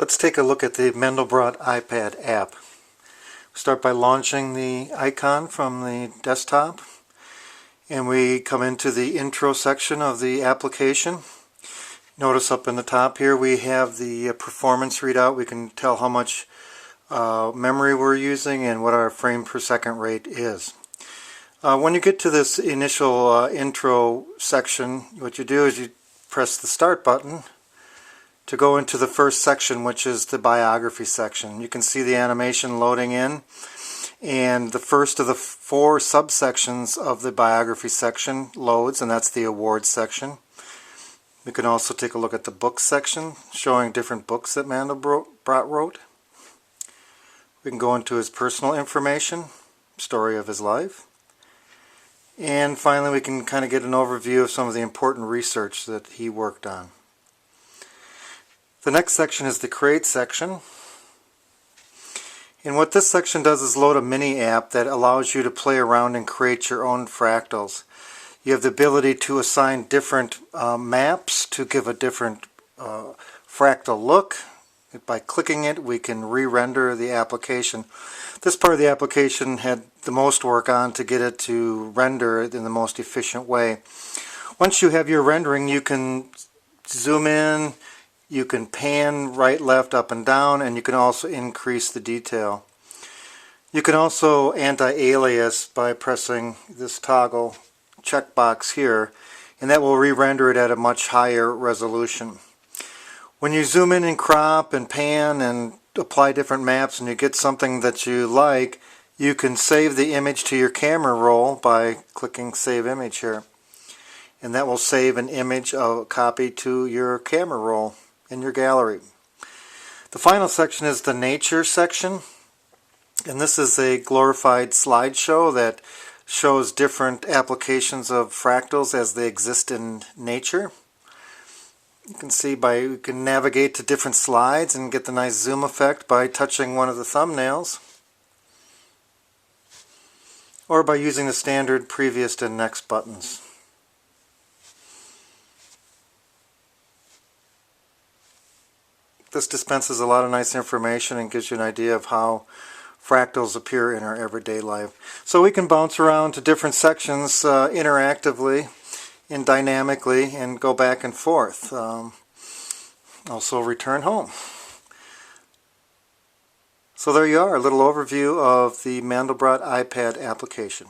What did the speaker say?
Let's take a look at the Mandelbrot iPad app. Start by launching the icon from the desktop, and we come into the intro section of the application. Notice up in the top here we have the performance readout. We can tell how much memory we're using and what our frame per second rate is. When you get to this initial intro section, what you do is you press the start button to go into the first section, which is the biography section. You can see the animation loading in, and the first of the 4 subsections of the biography section loads, and that's the awards section. We can also take a look at the books section, showing different books that Mandelbrot wrote. We can go into his personal information, story of his life. And finally we can kind of get an overview of some of the important research that he worked on. The next section is the Create section. And what this section does is load a mini app that allows you to play around and create your own fractals. You have the ability to assign different maps to give a different fractal look. By clicking it, we can re-render the application. This part of the application had the most work on to get it to render it in the most efficient way. Once you have your rendering, you can zoom in, you can pan right, left, up, and down, and you can also increase the detail. You can also anti-alias by pressing this toggle checkbox here, and that will re-render it at a much higher resolution. When you zoom in and crop and pan and apply different maps and you get something that you like, you can save the image to your camera roll by clicking Save Image here. And that will save an image, a copy to your camera roll in your gallery. The final section is the Nature section, and this is a glorified slideshow that shows different applications of fractals as they exist in nature. You can see you can navigate to different slides and get the nice zoom effect by touching one of the thumbnails, or by using the standard previous to next buttons. This dispenses a lot of nice information and gives you an idea of how fractals appear in our everyday life. So we can bounce around to different sections interactively and dynamically and go back and forth. Also return home. So there you are, a little overview of the Mandelbrot iPad application.